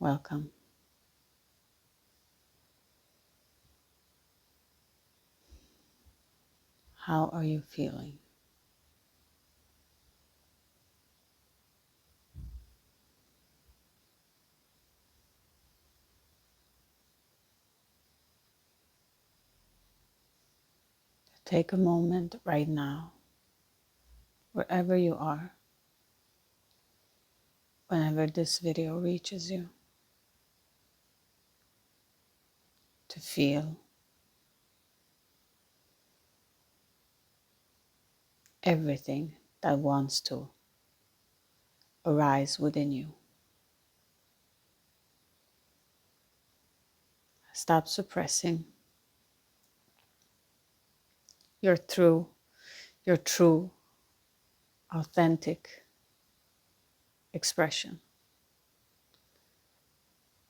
welcome. How are you feeling? Take a moment right now, wherever you are, whenever this video reaches you, to feel everything that wants to arise within you. Stop suppressing your true, authentic expression.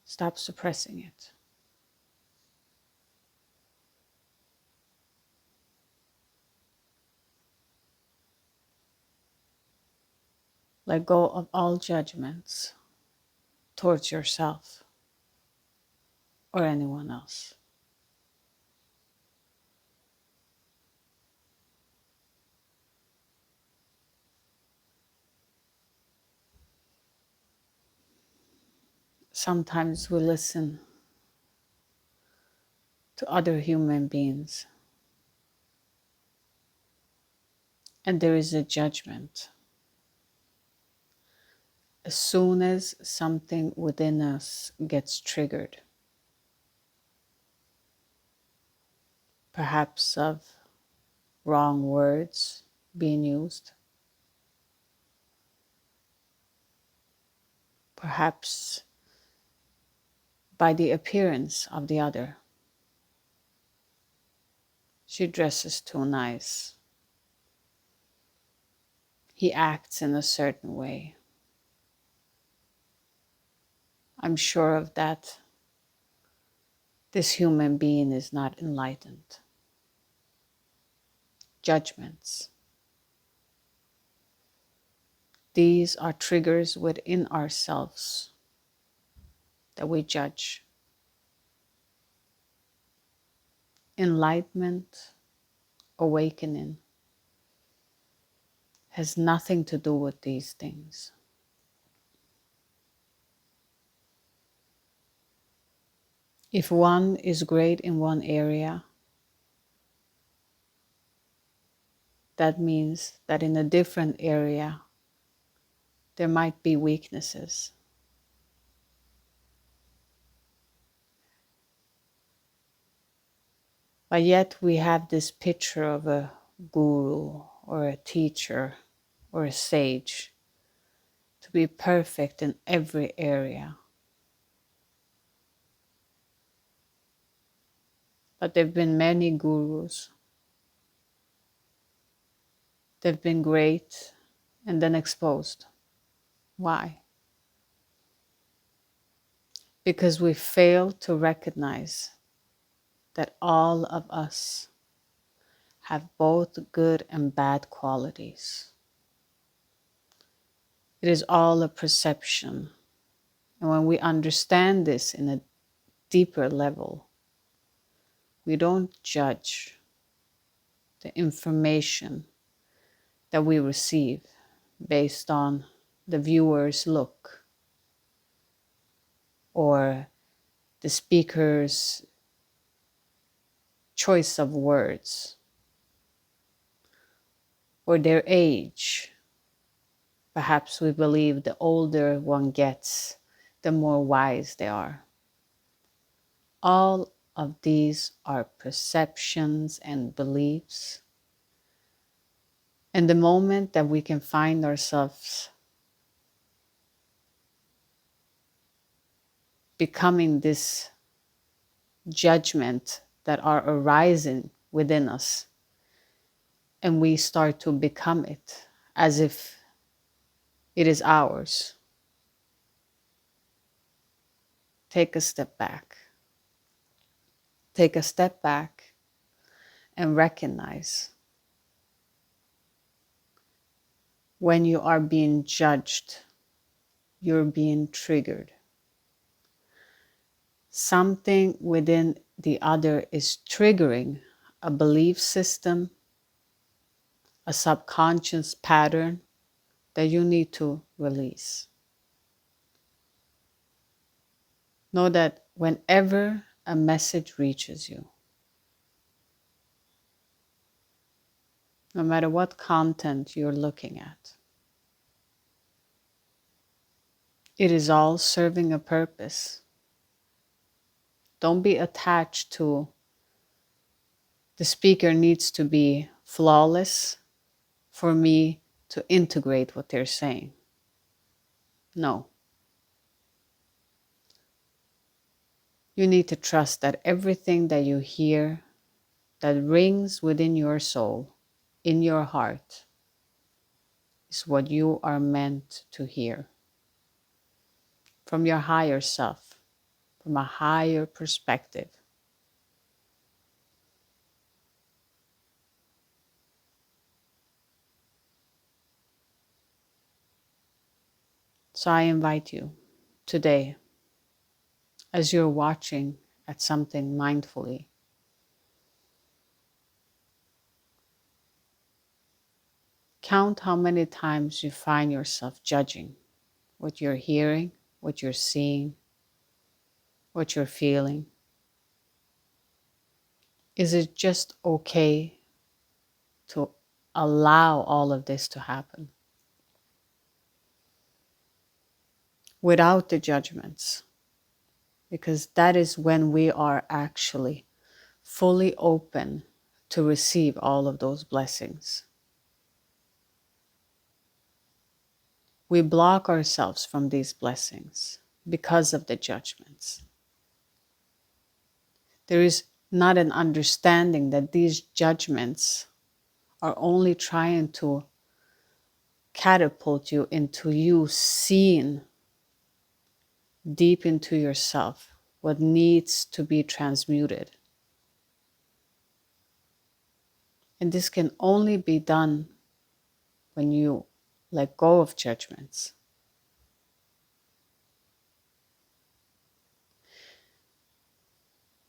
Stop suppressing it. Let go of all judgments towards yourself or anyone else. Sometimes we listen to other human beings and there is a judgment. As soon as something within us gets triggered, perhaps of wrong words being used, perhaps by the appearance of the other. She dresses too nice. He acts in a certain way. I'm sure of that. This human being is not enlightened. Judgments. These are triggers within ourselves that we judge. Enlightenment, awakening, has nothing to do with these things. If one is great in one area, that means that in a different area, there might be weaknesses. But yet we have this picture of a guru or a teacher or a sage to be perfect in every area. But there have been many gurus. They've been great and then exposed. Why? Because we fail to recognize that all of us have both good and bad qualities. It is all a perception. And when we understand this in a deeper level, we don't judge the information that we receive based on the viewer's look or the speaker's choice of words or their age. Perhaps we believe the older one gets, the more wise they are. All of these are perceptions and beliefs. And the moment that we can find ourselves becoming this judgment that are arising within us, and we start to become it as if it is ours, take a step back. Take a step back and recognize when you are being judged, you're being triggered. something within the other is triggering a belief system, a subconscious pattern that you need to release. Know that whenever a message reaches you, no matter what content you're looking at, it is all serving a purpose. Don't be attached to the speaker needs to be flawless for me to integrate what they're saying. No. You need to trust that everything that you hear that rings within your soul, in your heart, is what you are meant to hear from your higher self, from a higher perspective. So I invite you today, as you're watching at something mindfully, count how many times you find yourself judging what you're hearing, what you're seeing, what you're feeling. Is it just okay to allow all of this to happen without the judgments? Because that is when we are actually fully open to receive all of those blessings. We block ourselves from these blessings because of the judgments. There is not an understanding that these judgments are only trying to catapult you into you seeing deep into yourself what needs to be transmuted. And this can only be done when you let go of judgments.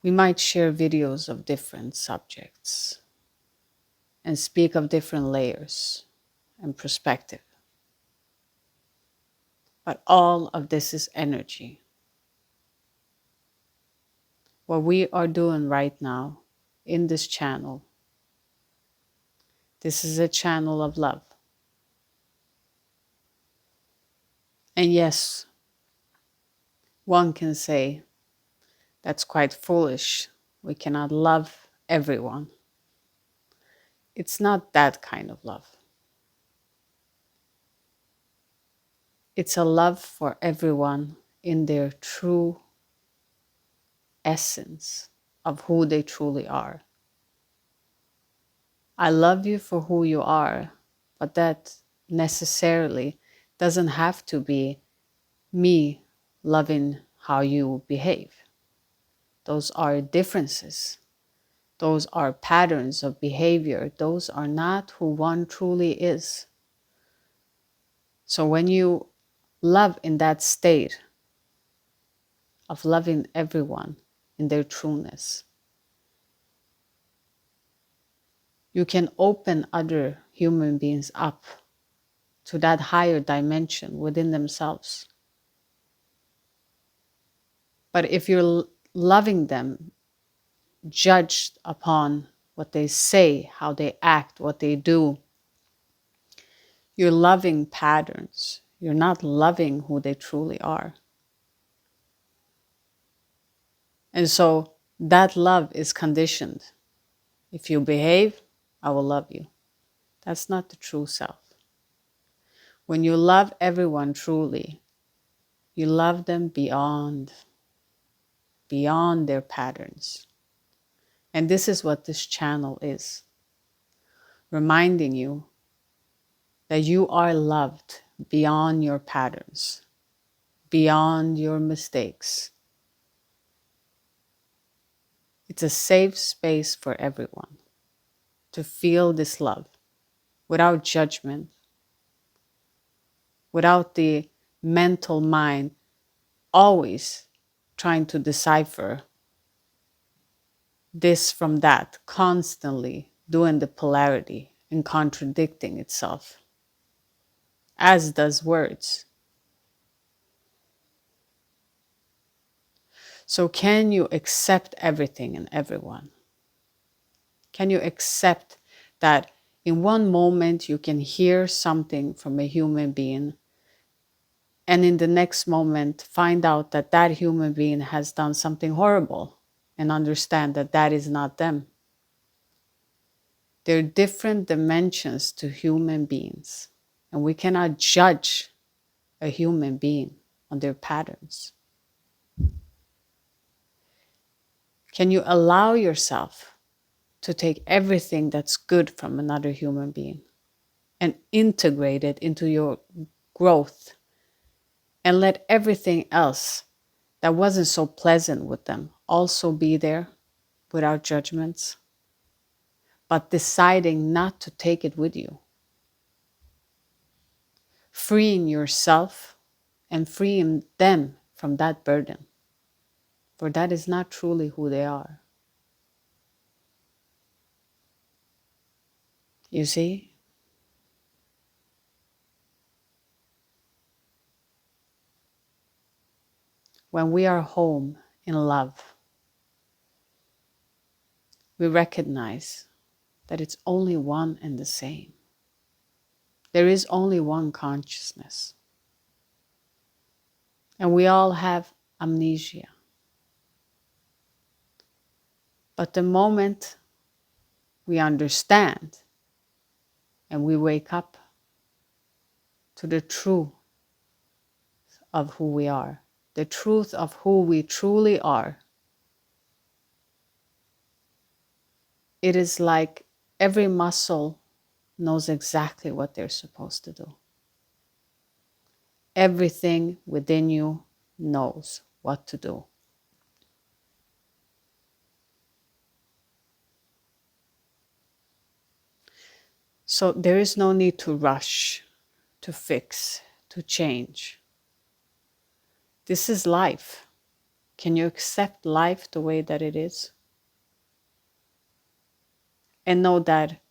We might share videos of different subjects and speak of different layers and perspective. But all of this is energy. What we are doing right now in this channel, this is a channel of love. And yes, one can say that's quite foolish. We cannot love everyone. It's not that kind of love. It's a love for everyone in their true essence of who they truly are. I love you for who you are, but that necessarily doesn't have to be me loving how you behave. Those are differences. Those are patterns of behavior. Those are not who one truly is. So when you love in that state of loving everyone in their trueness, you can open other human beings up to that higher dimension within themselves. But if you're loving them, judged upon what they say, how they act, what they do, you're loving patterns. You're not loving who they truly are. And so that love is conditioned. If you behave, I will love you. That's not the true self. When you love everyone truly, you love them beyond their patterns. And this is what this channel is. Reminding you that you are loved beyond your patterns, beyond your mistakes. It's a safe space for everyone to feel this love without judgment, without the mental mind always trying to decipher this from that, constantly doing the polarity and contradicting itself, as does words. So can you accept everything and everyone? Can you accept that in one moment you can hear something from a human being, and in the next moment find out that that human being has done something horrible, and understand that that is not them? There are different dimensions to human beings, and we cannot judge a human being on their patterns. Can you allow yourself to take everything that's good from another human being and integrate it into your growth, and let everything else that wasn't so pleasant with them also be there without judgments, but deciding not to take it with you? Freeing yourself and freeing them from that burden, for that is not truly who they are. You see? When we are home in love, we recognize that it's only one and the same. There is only one consciousness. And we all have amnesia. But the moment we understand and we wake up to the truth of who we are, the truth of who we truly are, it is like every muscle knows exactly what they're supposed to do. Everything within you knows what to do. So there is no need to rush, to fix, to change. This is life. Can you accept life the way that it is? And know that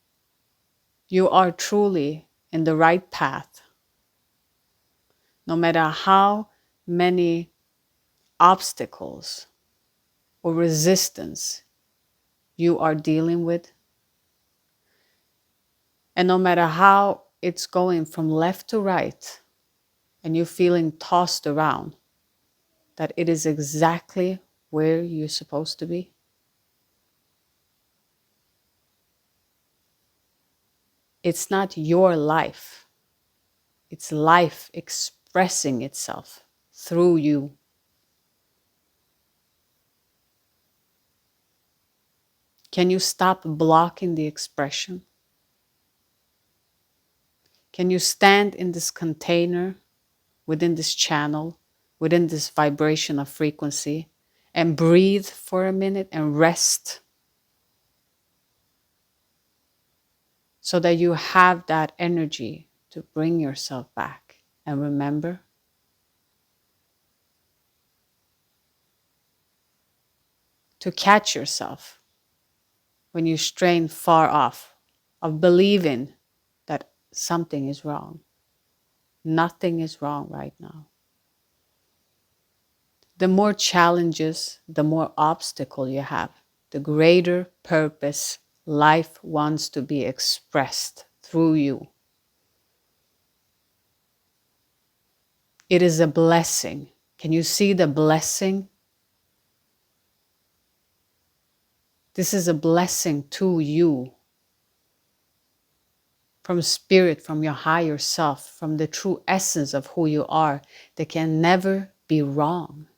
you are truly in the right path, no matter how many obstacles or resistance you are dealing with, and no matter how it's going from left to right and you're feeling tossed around, that it is exactly where you're supposed to be. It's not your life. It's life expressing itself through you. Can you stop blocking the expression? Can you stand in this container, within this channel, within this vibration of frequency, and breathe for a minute and rest, so that you have that energy to bring yourself back and remember? To catch yourself when you strain far off of believing that something is wrong. Nothing is wrong right now. The more challenges, the more obstacle you have, the greater purpose life wants to be expressed through you. It is a blessing. Can you see the blessing? This is a blessing to you, from spirit, from your higher self, from the true essence of who you are. They can never be wrong.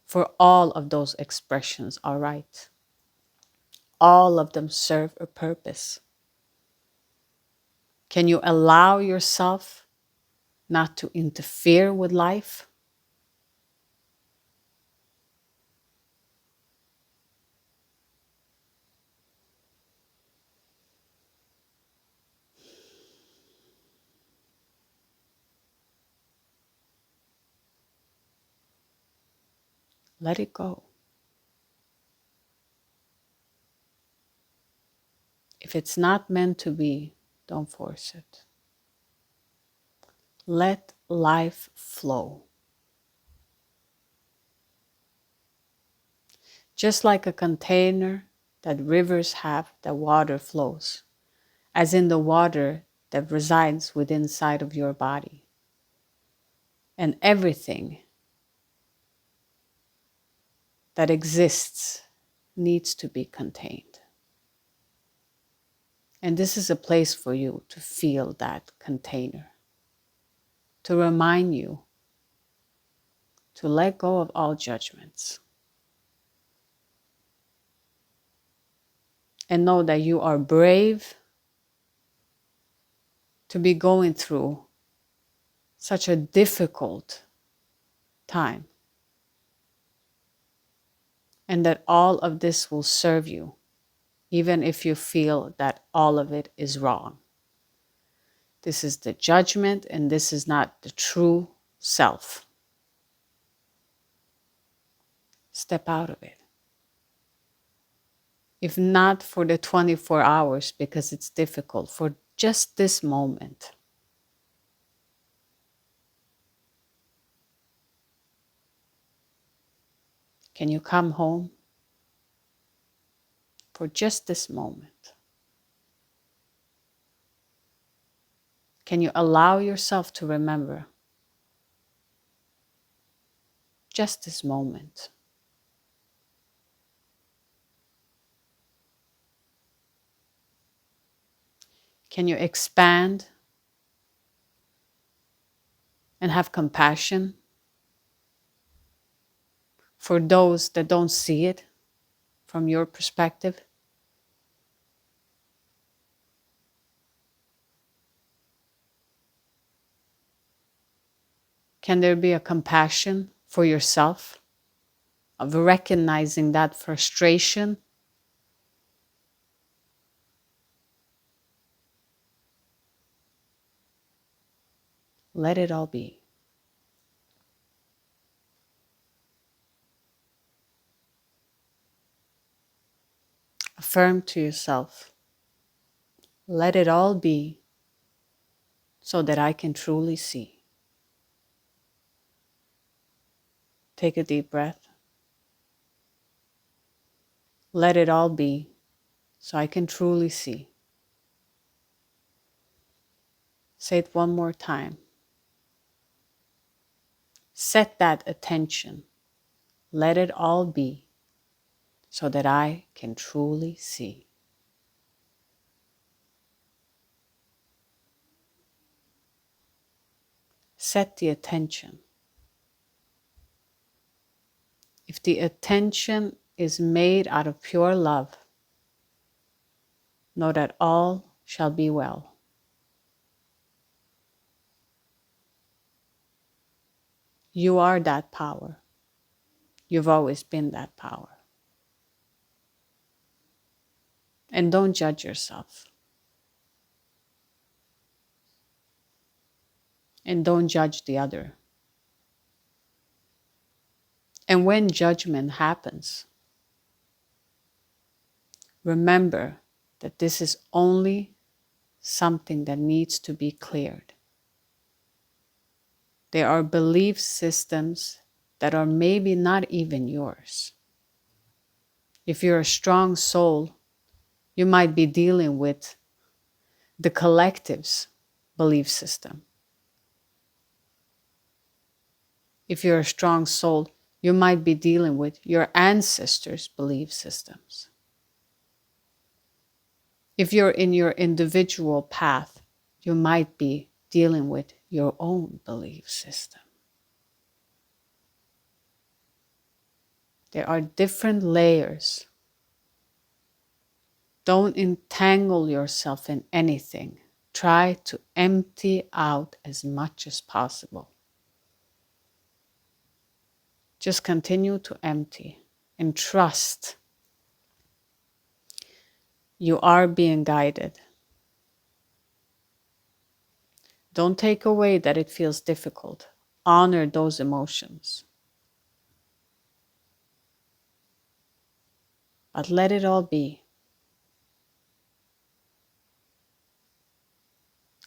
For all of those expressions are right. All of them serve a purpose. Can you allow yourself not to interfere with life? Let it go. If it's not meant to be, don't force it. Let life flow. Just like a container that rivers have, that water flows, as in the water that resides within inside of your body. And everything that exists needs to be contained. And this is a place for you to feel that container, to remind you to let go of all judgments and know that you are brave to be going through such a difficult time, and that all of this will serve you, even if you feel that all of it is wrong. This is the judgment, and this is not the true self. Step out of it. If not for the 24 hours, because it's difficult, for just this moment. Can you come home for just this moment? Can you allow yourself to remember just this moment? Can you expand and have compassion for those that don't see it from your perspective? Can there be a compassion for yourself of recognizing that frustration? Let it all be. Affirm to yourself, let it all be so that I can truly see. Take a deep breath. Let it all be so I can truly see. Say it one more time. Set that attention. Let it all be so that I can truly see. Set the attention. If the attention is made out of pure love, know that all shall be well. You are that power. You've always been that power. And don't judge yourself. And don't judge the other. And when judgment happens, remember that this is only something that needs to be cleared. There are belief systems that are maybe not even yours. If you're a strong soul, you might be dealing with the collective's belief system. If you're a strong soul, you might be dealing with your ancestors' belief systems. If you're in your individual path, you might be dealing with your own belief system. There are different layers. Don't entangle yourself in anything. Try to empty out as much as possible. Just continue to empty and trust you are being guided. Don't take away that it feels difficult. Honor those emotions. But let it all be.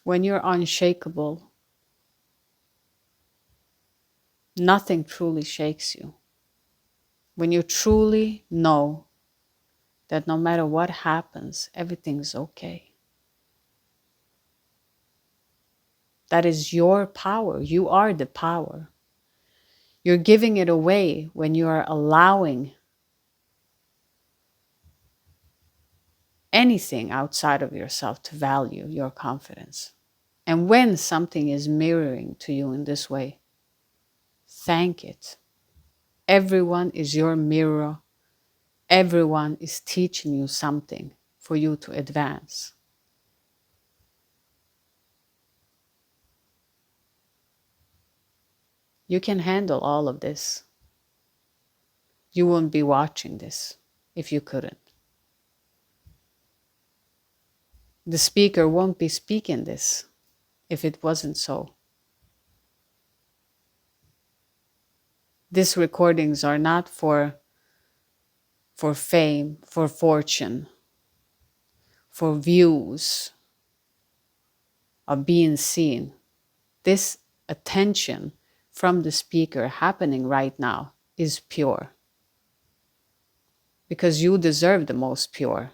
When you're unshakable, nothing truly shakes you. When you truly know that no matter what happens, everything's okay. That is your power. You are the power. You're giving it away when you are allowing anything outside of yourself to value your confidence. And when something is mirroring to you in this way, thank it. Everyone is your mirror. Everyone is teaching you something for you to advance. You can handle all of this. You wouldn't be watching this if you couldn't. The speaker won't be speaking this if it wasn't so. These recordings are not for fame, for fortune, for views, of being seen. This attention from the speaker happening right now is pure. Because you deserve the most pure.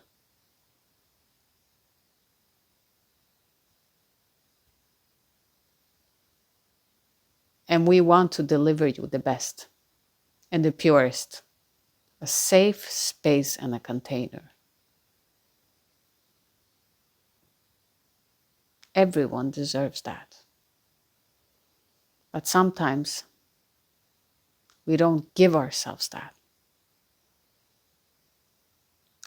And we want to deliver you the best and the purest. A safe space and a container. Everyone deserves that. But sometimes we don't give ourselves that.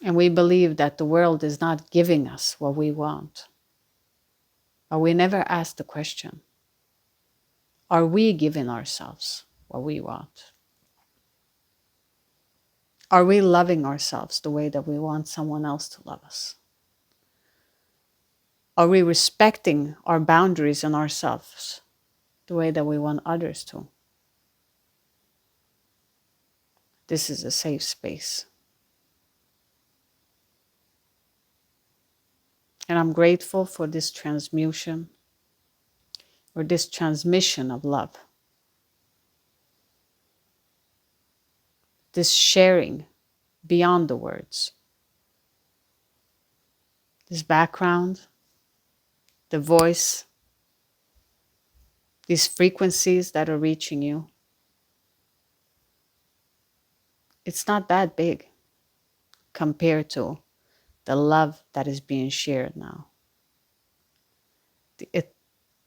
And we believe that the world is not giving us what we want. But we never ask the question, are we giving ourselves what we want? Are we loving ourselves the way that we want someone else to love us? Are we respecting our boundaries and ourselves the way that we want others to? This is a safe space. And I'm grateful for this transmutation or this transmission of love. This sharing beyond the words. This background, the voice, these frequencies that are reaching you. It's not that big compared to the love that is being shared now. The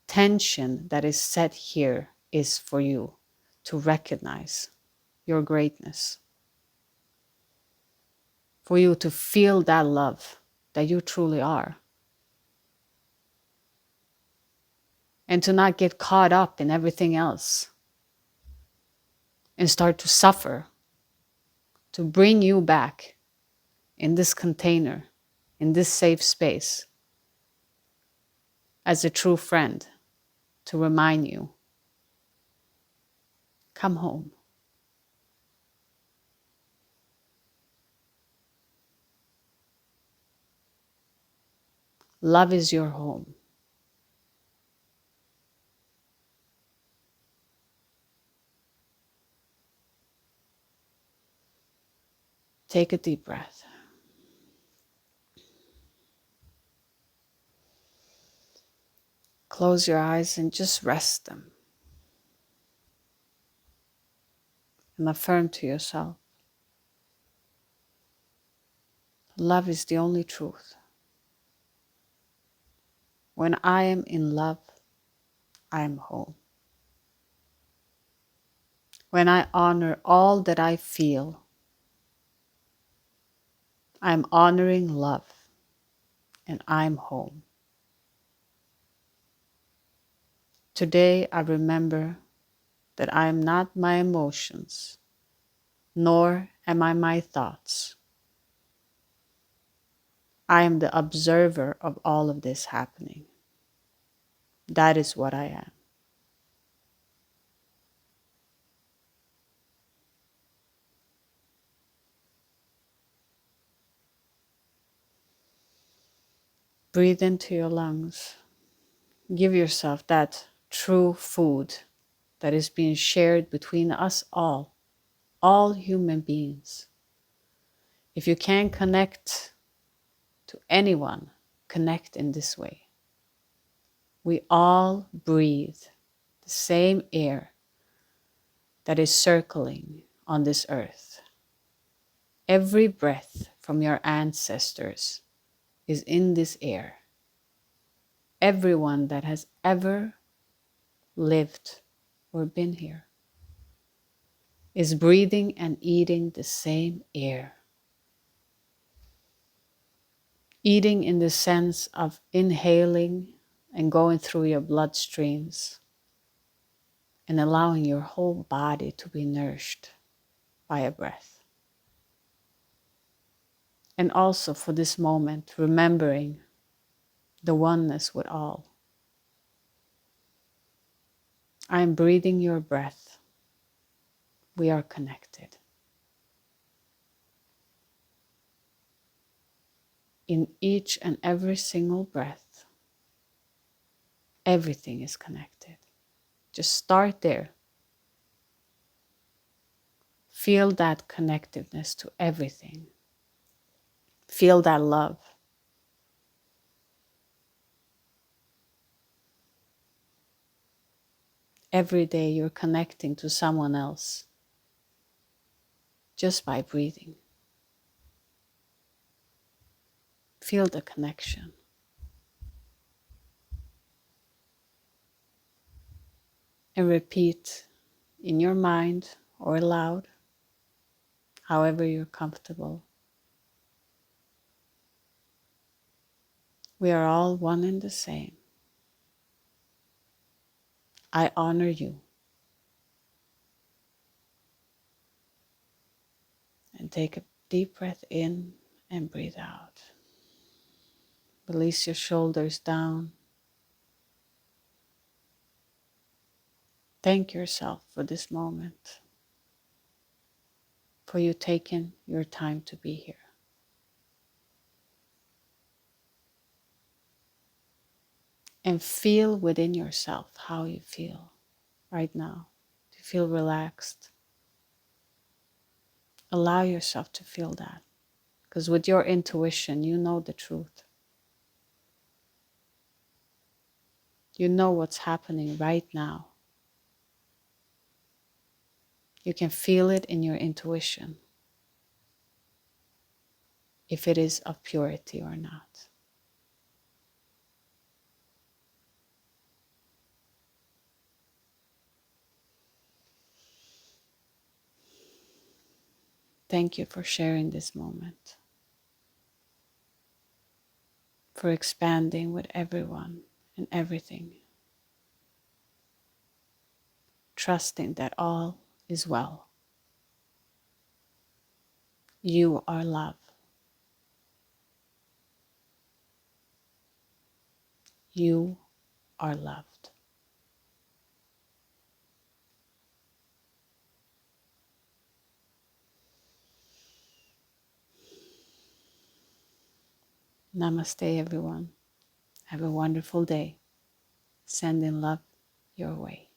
attention that is set here is for you to recognize your greatness. For you to feel that love that you truly are. And to not get caught up in everything else. And start to suffer. To bring you back in this container, in this safe space. As a true friend. To remind you. Come home. Love is your home. Take a deep breath. Close your eyes and just rest them. And affirm to yourself, love is the only truth. When I am in love, I am home. When I honor all that I feel, I am honoring love, and I'm home. Today I remember that I am not my emotions, nor am I my thoughts. I am the observer of all of this happening. That is what I am. Breathe into your lungs. Give yourself that true food that is being shared between us all human beings. If you can't connect to anyone, connect in this way. We all breathe the same air that is circling on this earth. Every breath from your ancestors is in this air. Everyone that has ever lived or been here is breathing and eating the same air. Eating in the sense of inhaling and going through your bloodstreams and allowing your whole body to be nourished by a breath. And also for this moment, remembering the oneness with all. I am breathing your breath. We are connected. In each and every single breath, everything is connected. Just start there. Feel that connectiveness to everything. Feel that love. Every day you're connecting to someone else just by breathing. Feel the connection. And repeat in your mind or aloud, however you're comfortable. We are all one and the same. I honor you. And take a deep breath in and breathe out. Release your shoulders down. Thank yourself for this moment, for you taking your time to be here. And feel within yourself how you feel right now. Do you feel relaxed? Allow yourself to feel that. Because with your intuition, you know the truth. You know what's happening right now. You can feel it in your intuition, if it is of purity or not. Thank you for sharing this moment, for expanding with everyone and everything, trusting that all is well. You are love. You are loved. Namaste, everyone. Have a wonderful day. Sending love your way.